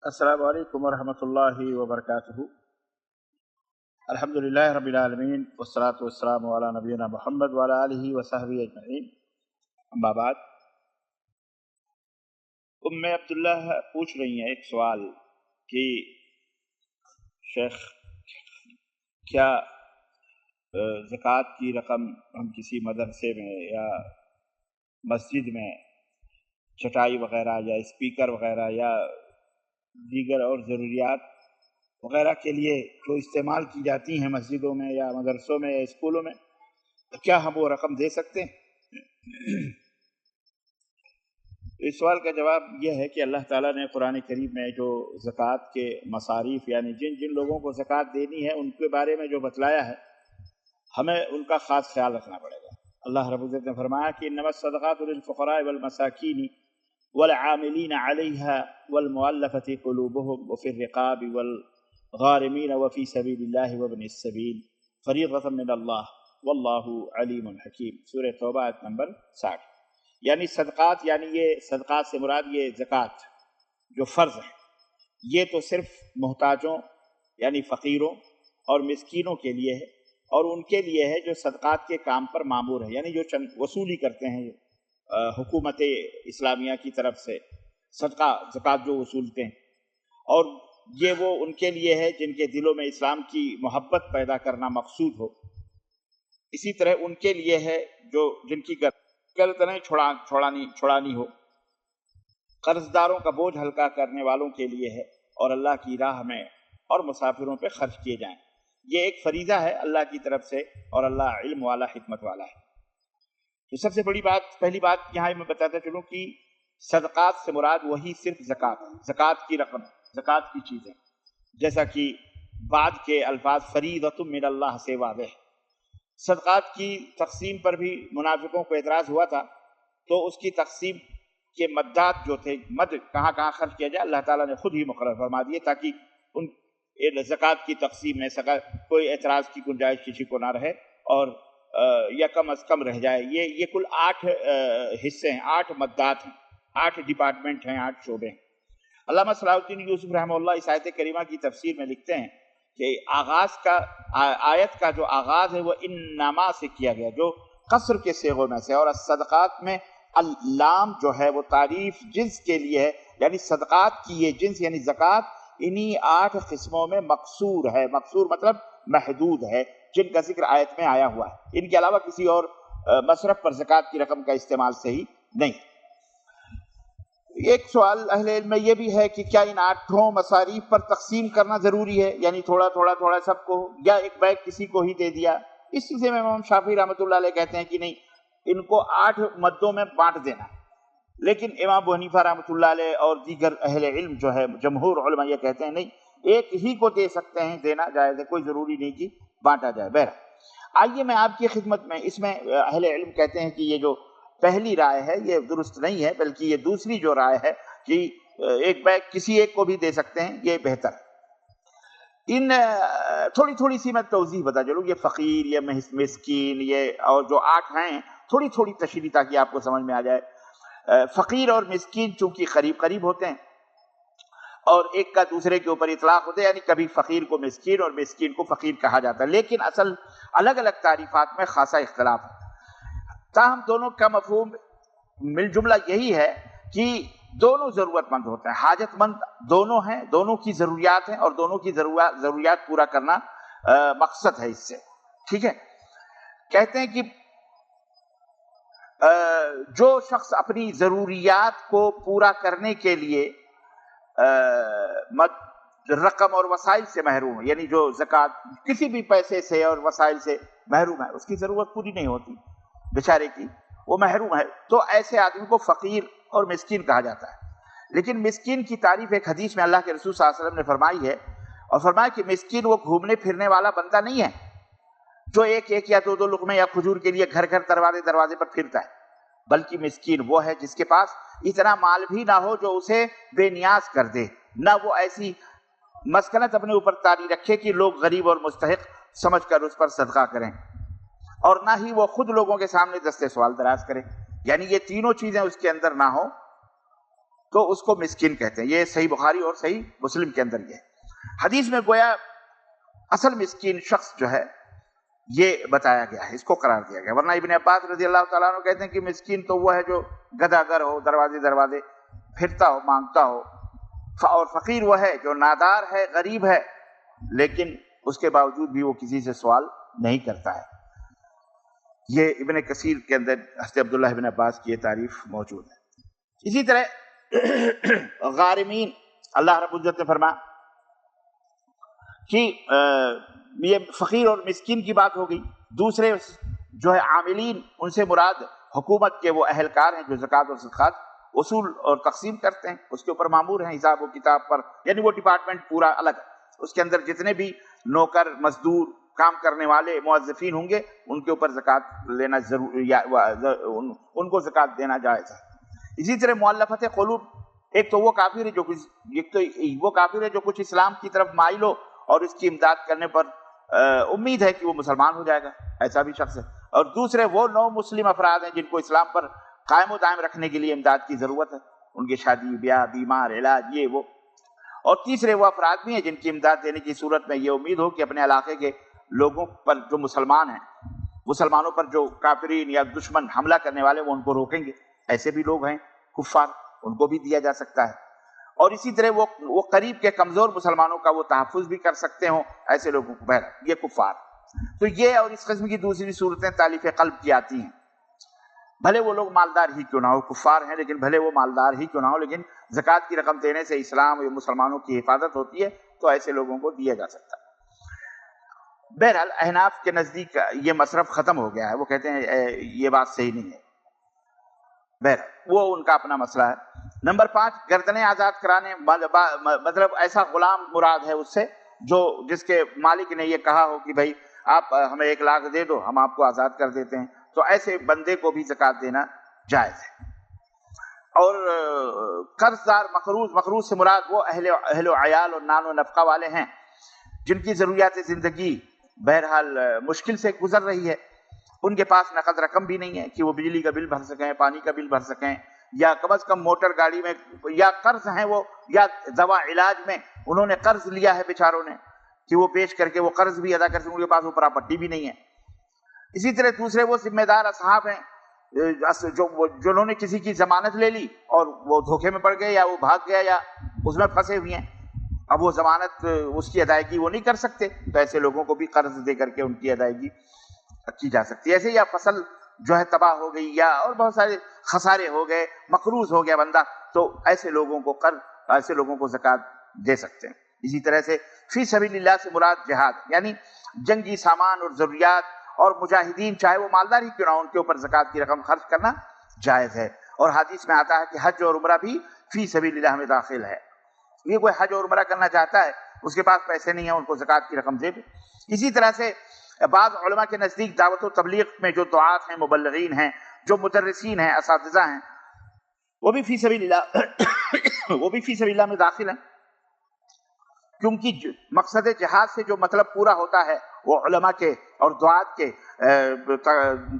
السلام علیکم ورحمۃ اللہ وبرکاتہ۔ الحمدللہ رب العالمین والصلاة والسلام علی نبینا محمد وعلی آلہ وصحبہ اجمعین، اما بعد۔ ام عبداللہ پوچھ رہی ہیں ایک سوال کہ شیخ کیا زکوٰۃ کی رقم ہم کسی مدرسے میں یا مسجد میں چٹائی وغیرہ یا اسپیکر وغیرہ یا دیگر اور ضروریات وغیرہ کے لیے جو استعمال کی جاتی ہیں مسجدوں میں یا مدرسوں میں یا اسکولوں میں، کیا ہم وہ رقم دے سکتے ہیں؟ اس سوال کا جواب یہ ہے کہ اللہ تعالیٰ نے قرآن کریم میں جو زکوٰۃ کے مصارف یعنی جن جن لوگوں کو زکوٰۃ دینی ہے ان کے بارے میں جو بتلایا ہے، ہمیں ان کا خاص خیال رکھنا پڑے گا۔ اللہ رب العزت نے فرمایا کہ انما الصدقات للفقراء والمساکین والعاملین علیہا والمؤلفۃ قلوبہم وفی الرقاب والغارمین وفی سبیل اللہ وابن السبیل فریضۃ من اللہ واللہ علیم حکیم، سورہ توبہ آیت نمبر 60۔ یعنی صدقات، یعنی یہ صدقات سے مراد یہ زکوٰۃ جو فرض ہے، یہ تو صرف محتاجوں یعنی فقیروں اور مسکینوں کے لیے ہے، اور ان کے لیے ہے جو صدقات کے کام پر مامور ہے، یعنی جو وصولی کرتے ہیں حکومت اسلامیہ کی طرف سے صدقہ زکوٰۃ جو وصولتے ہیں، اور یہ وہ ان کے لیے ہے جن کے دلوں میں اسلام کی محبت پیدا کرنا مقصود ہو۔ اسی طرح ان کے لیے ہے جو جن کی گردنیں چھڑانی ہو، قرض داروں کا بوجھ ہلکا کرنے والوں کے لیے ہے، اور اللہ کی راہ میں اور مسافروں پہ خرچ کیے جائیں۔ یہ ایک فریضہ ہے اللہ کی طرف سے، اور اللہ علم والا حکمت والا ہے۔ تو سب سے بڑی بات، پہلی بات یہاں میں بتاتا چلوں کہ صدقات سے مراد وہی صرف زکوٰۃ کی رقم، زکوٰۃ کی چیزیں، جیسا کہ بعد کے الفاظ فریضۃ من اللہ سے واضح۔ صدقات کی تقسیم پر بھی منافقوں کو اعتراض ہوا تھا، تو اس کی تقسیم کے مدات جو تھے، مد کہاں کہاں خرچ کیا جائے، اللہ تعالیٰ نے خود ہی مقرر فرما دیے تاکہ ان زکوٰۃ کی تقسیم میں کوئی اعتراض کی گنجائش کسی کو نہ رہے، اور یا کم از کم رہ جائے۔ یہ کل 8 حصے ہیں، 8 مدات ہیں، 8 ڈپارٹمنٹ ہیں، 8 شعبے ہیں۔ علامہ صلاح الدین یوسف رحمہ اللہ اس آیت کریمہ کی تفسیر میں لکھتے ہیں کہ آیت کا جو آغاز ہے وہ انما سے کیا گیا، جو قصر کے صیغوں میں سے، اور صدقات میں اللام جو ہے وہ تعریف جنس کے لیے ہے، یعنی صدقات کی یہ جنس یعنی زکوٰۃ انہی 8 قسموں میں مقصور ہے۔ مقصور مطلب محدود ہے، جن کا ذکر آیت میں آیا ہوا ہے، ان کے علاوہ کسی اور مصرف پر زکوٰۃ کی رقم کا استعمال صحیح نہیں۔ ایک سوال اہل علم میں یہ بھی ہے کہ کیا ان 8 مصاریف پر تقسیم کرنا ضروری ہے، یعنی تھوڑا تھوڑا سب کو، یا ایک بیگ کسی کو ہی دے دیا؟ اس سلسلے میں امام شافعی رحمۃ اللہ علیہ کہتے ہیں کہ نہیں، ان کو 8 مدوں میں بانٹ دینا۔ لیکن امام ابو حنیفہ رحمۃ اللہ علیہ اور دیگر اہل علم جو ہے جمہور علماء یہ کہتے ہیں نہیں، ایک ہی کو دے سکتے ہیں، دینا جائز ہے، کوئی ضروری نہیں کہ بانٹا جائے۔ بہرحال آئیے میں آپ کی خدمت میں، اس میں اہل علم کہتے ہیں کہ یہ جو پہلی رائے ہے یہ درست نہیں ہے، بلکہ یہ دوسری جو رائے ہے کہ ایک بیگ کسی ایک کو بھی دے سکتے ہیں، یہ بہتر ہے۔ ان تھوڑی سی میں توضیح بتا چلوں، یہ فقیر، یہ مسکین، یہ اور جو 8 ہیں، تھوڑی تشریح تاکہ آپ کو سمجھ میں آ جائے۔ فقیر اور مسکین چونکہ قریب ہوتے ہیں اور ایک کا دوسرے کے اوپر اطلاق ہوتے ہیں، یعنی کبھی فقیر کو مسکین اور مسکین کو فقیر کہا جاتا ہے، لیکن اصل الگ الگ تعریفات میں خاصا اختلاف ہے۔ تاہم دونوں کا مفہوم مل جملہ یہی ہے کہ دونوں ضرورت مند ہوتے ہیں، حاجت مند دونوں ہیں، دونوں کی ضروریات ہیں، اور دونوں کی ضروریات پورا کرنا مقصد ہے اس سے، ٹھیک ہے۔ کہتے ہیں کہ جو شخص اپنی ضروریات کو پورا کرنے کے لیے رقم اور وسائل سے محروم ہے، یعنی جو زکوٰۃ کسی بھی پیسے سے اور وسائل سے محروم ہے، اس کی ضرورت پوری نہیں ہوتی بیچارے کی، وہ محروم ہے، تو ایسے آدمی کو فقیر اور مسکین کہا جاتا ہے۔ لیکن مسکین کی تعریف ایک حدیث میں اللہ کے رسول صلی اللہ علیہ وسلم نے فرمائی ہے، اور فرمایا کہ مسکین وہ گھومنے پھرنے والا بندہ نہیں ہے جو ایک یا دو لقمے یا کھجور کے لیے گھر دروازے پر پھرتا ہے، بلکہ مسکین وہ ہے جس کے پاس اتنا مال بھی نہ ہو جو اسے بے نیاز کر دے، نہ وہ ایسی مسکنت اپنے اوپر طاری رکھے کہ لوگ غریب اور مستحق سمجھ کر اس پر صدقہ کریں، اور نہ ہی وہ خود لوگوں کے سامنے دستے سوال دراز کرے، یعنی یہ تینوں چیزیں اس کے اندر نہ ہو تو اس کو مسکین کہتے ہیں. یہ صحیح بخاری اور صحیح مسلم کے اندر یہ ہے. حدیث میں گویا اصل مسکین شخص جو ہے یہ بتایا گیا ہے, اس کو قرار دیا گیا. ورنہ ابن عباس رضی اللہ تعالیٰ عنہ کہتے ہیں کہ مسکین تو وہ ہے جو گدھا گر ہو, دروازے دروازے پھرتا ہو, مانگتا ہو, اور فقیر وہ ہے جو نادار ہے, غریب ہے, لیکن اس کے باوجود بھی وہ کسی سے سوال نہیں کرتا ہے. یہ ابن کثیر کے اندر حضرت عبداللہ ابن عباس کی یہ تعریف موجود ہے. اسی طرح غارمین, اللہ رب العزت نے فرمایا کہ یہ فقیر اور مسکین کی بات ہو گئی. دوسرے جو ہے عاملین, ان سے مراد حکومت کے وہ اہلکار ہیں جو زکوٰۃ اور صدقات وصول اور تقسیم کرتے ہیں, اس کے اوپر مامور ہیں حساب و کتاب پر. یعنی وہ ڈپارٹمنٹ پورا الگ ہے, اس کے اندر جتنے بھی نوکر, مزدور, کام کرنے والے, موظفین ہوں گے, ان کے اوپر زکوٰۃ لینا ضروری, ان کو زکوٰۃ دینا جائز ہے. اسی طرح مؤلفت قلوب, ایک تو وہ کافر ہے جو کچھ اسلام کی طرف مائل ہو اور اس کی امداد کرنے پر امید ہے کہ وہ مسلمان ہو جائے گا, ایسا بھی شخص ہے. اور دوسرے وہ نو مسلم افراد ہیں جن کو اسلام پر قائم و دائم رکھنے کے لیے امداد کی ضرورت ہے, ان کے شادی بیاہ, بیمار, علاج, یہ وہ. اور تیسرے وہ افراد بھی ہیں جن کی امداد دینے کی صورت میں یہ امید ہو کہ اپنے علاقے کے لوگوں پر جو مسلمان ہیں, مسلمانوں پر جو کافرین یا دشمن حملہ کرنے والے وہ ان کو روکیں گے. ایسے بھی لوگ ہیں کفار, ان کو بھی دیا جا سکتا ہے. اور اسی طرح وہ قریب کے کمزور مسلمانوں کا وہ تحفظ بھی کر سکتے ہوں, ایسے لوگوں کو, یہ کفار. تو یہ اور اس قسم کی دوسری صورتیں تالیف قلب کی آتی ہیں. بھلے وہ لوگ مالدار ہی کیوں نہ ہو, کفار ہیں لیکن بھلے وہ مالدار ہی کیوں نہ ہو, لیکن زکوٰۃ کی رقم دینے سے اسلام یا مسلمانوں کی حفاظت ہوتی ہے, تو ایسے لوگوں کو دیا جا سکتا ہے. بہرحال احناف کے نزدیک یہ مصرف ختم ہو گیا ہے, وہ کہتے ہیں یہ بات صحیح نہیں ہے. بہرحال وہ ان کا اپنا مسئلہ ہے. نمبر 5, گردنیں آزاد کرانے, مطلب ایسا غلام مراد ہے اس سے جس کے مالک نے یہ کہا ہو کہ بھائی آپ ہمیں 1 لاکھ دے دو, ہم آپ کو آزاد کر دیتے ہیں, تو ایسے بندے کو بھی زکوٰۃ دینا جائز ہے. اور قرض دار, مقروض سے مراد وہ اہل و عیال اور نان و نفقہ والے ہیں جن کی ضروریات زندگی بہرحال مشکل سے گزر رہی ہے. ان کے پاس نقد رقم بھی نہیں ہے کہ وہ بجلی کا بل بھر سکیں, پانی کا بل بھر سکیں, یا کم از کم موٹر گاڑی میں, یا قرض ہیں وہ, یا دوا علاج میں انہوں نے قرض لیا ہے بیچاروں نے کہ وہ پیش کر کے وہ قرض بھی ادا کر سکیں, ان کے پاس وہ پراپرٹی بھی نہیں ہے. اسی طرح دوسرے وہ ذمہ دار اصحاب ہیں جنہوں نے کسی کی ضمانت لے لی اور وہ دھوکے میں پڑ گئے, یا وہ بھاگ گیا, یا اس میں پھنسے ہوئے ہیں. اب وہ ضمانت اس کی ادائیگی وہ نہیں کر سکتے, تو ایسے لوگوں کو بھی قرض دے کر کے ان کی ادائیگی کی جا سکتی ہے. ایسے یا فصل جو ہے تباہ ہو گئی, یا اور بہت سارے خسارے ہو گئے, مقروض ہو گیا بندہ, تو ایسے لوگوں کو زکوٰۃ دے سکتے ہیں. اسی طرح سے فی سبیل اللہ سے مراد جہاد, یعنی جنگی سامان اور ضروریات اور مجاہدین, چاہے وہ مالدار ہی کیوں نہ ہو, ان کے اوپر زکوٰۃ کی رقم خرچ کرنا جائز ہے. اور حدیث میں آتا ہے کہ حج اور عمرہ بھی فی سبیل اللہ میں داخل ہے. یہ کوئی حج اور عمرہ کرنا چاہتا ہے, اس کے پاس پیسے نہیں ہیں, ان کو زکوٰۃ کی رقم دے دے. اسی طرح سے بعض علماء کے نزدیک دعوت و تبلیغ میں جو دعات ہیں, مبلغین ہیں, جو مدرسین ہیں, اساتذہ ہیں, وہ بھی فی سبیل اللہ میں داخل ہیں. کیونکہ مقصد جہاد سے جو مطلب پورا ہوتا ہے وہ علماء کے اور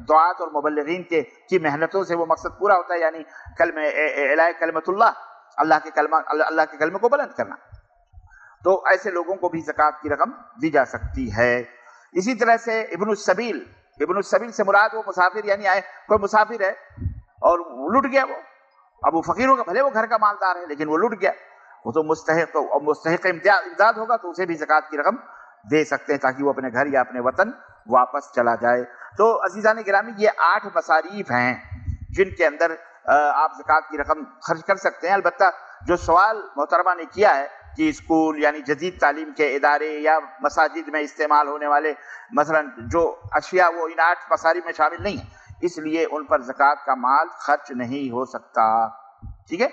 دعات اور مبلغین کی محنتوں سے وہ مقصد پورا ہوتا ہے, یعنی اعلاء کلمت اللہ, اللہ کے کلمے کو بلند کرنا. تو ایسے لوگوں کو بھی زکوٰۃ کی رقم دی جا سکتی ہے. اسی طرح سے ابن السبیل سے مراد وہ مسافر, یعنی کوئی مسافر ہے اور لٹ گیا, اب وہ فقیر ہوگا, بھلے وہ گھر کا مالدار ہے لیکن وہ لٹ گیا, وہ تو مستحق امداد ہوگا, تو اسے بھی زکوٰۃ کی رقم دے سکتے ہیں تاکہ وہ اپنے گھر یا اپنے وطن واپس چلا جائے. تو عزیزان گرامی, یہ 8 مصاریف ہیں جن کے اندر آپ زکوٰۃ کی رقم خرچ کر سکتے ہیں. البتہ جو سوال محترمہ نے کیا ہے کہ اسکول یعنی جدید تعلیم کے ادارے یا مساجد میں استعمال ہونے والے مثلا جو اشیاء, وہ ان 8 مصاریف میں شامل نہیں ہیں, اس لیے ان پر زکوٰۃ کا مال خرچ نہیں ہو سکتا. ٹھیک ہے.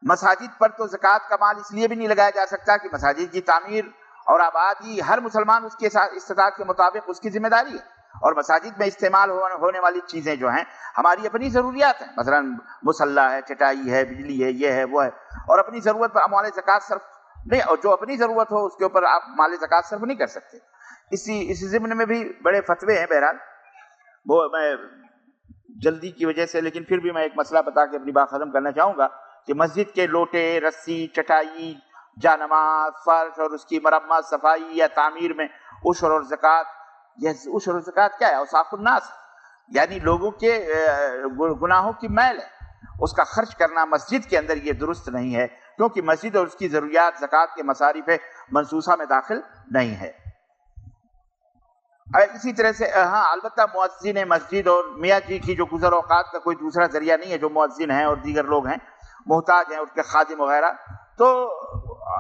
مساجد پر تو زکوٰۃ کا مال اس لیے بھی نہیں لگایا جا سکتا کہ مساجد کی تعمیر اور آبادی ہر مسلمان اس کے ساتھ استطاعت کے مطابق اس کی ذمہ داری ہے, اور مساجد میں استعمال ہونے والی چیزیں جو ہیں ہماری اپنی ضروریات ہیں, مثلا مصلی ہے, چٹائی ہے, بجلی ہے, یہ ہے, وہ ہے, اور اپنی ضرورت پر مال زکوٰۃ صرف نہیں, اور جو اپنی ضرورت ہو اس کے اوپر آپ مال زکوٰۃ صرف نہیں کر سکتے. اسی ضمن میں بھی بڑے فتوے ہیں. بہرحال وہ میں جلدی کی وجہ سے, لیکن پھر بھی میں ایک مسئلہ بتا کے اپنی بات ختم کرنا چاہوں گا کہ مسجد کے لوٹے، رسی، چٹائی، جانماز، فرش اور اس کی مرمت، صفائی یا تعمیر میں عشر اور زکوٰۃ، یہ عشر اور زکوٰۃ کیا ہے؟ اوصاف الناس، یعنی لوگوں کے گناہوں کی میل ہے، اس کا خرچ کرنا مسجد کے اندر یہ درست نہیں ہے، کیونکہ مسجد اور اس کی ضروریات زکوٰۃ کے مصارف منصوصہ میں داخل نہیں ہے۔ اسی طرح سے ہاں البتہ مؤذن مسجد اور میاں جی کی جو گزر اوقات کا کوئی دوسرا ذریعہ نہیں ہے، جو مؤذن ہیں اور دیگر لوگ ہیں محتاج ہیں، ان کے خادم وغیرہ، تو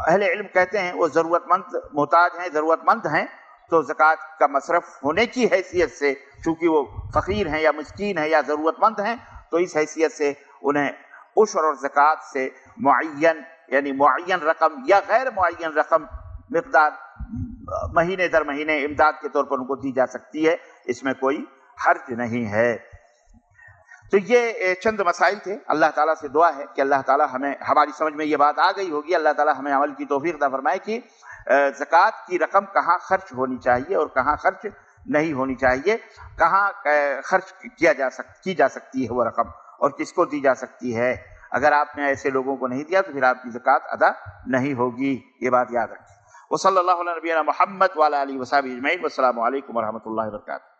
اہل علم کہتے ہیں وہ ضرورت مند محتاج ہیں، ضرورت مند ہیں، تو زکوٰۃ کا مصرف ہونے کی حیثیت سے چونکہ وہ فقیر ہیں یا مسکین ہیں یا ضرورت مند ہیں، تو اس حیثیت سے انہیں عشر اور زکوٰۃ سے معین، یعنی معین رقم یا غیر معین رقم مقدار مہینے در مہینے امداد کے طور پر ان کو دی جا سکتی ہے، اس میں کوئی حرج نہیں ہے۔ تو یہ چند مسائل تھے۔ اللہ تعالیٰ سے دعا ہے کہ اللہ تعالیٰ ہمیں، ہماری سمجھ میں یہ بات آ گئی ہوگی، اللہ تعالیٰ ہمیں عمل کی توفیق عطا فرمائے کہ زکوٰۃ کی رقم کہاں خرچ ہونی چاہیے اور کہاں خرچ نہیں ہونی چاہیے، کہاں خرچ کی جا سکتی ہے وہ رقم اور کس کو دی جا سکتی ہے۔ اگر آپ نے ایسے لوگوں کو نہیں دیا تو پھر آپ کی زکوٰۃ ادا نہیں ہوگی، یہ بات یاد رکھیں۔ وصلی اللہ علیہ نبینا محمد وعلی آلہ وصحبہ اجمعین، والسلام علیکم ورحمۃ اللہ وبرکاتہ۔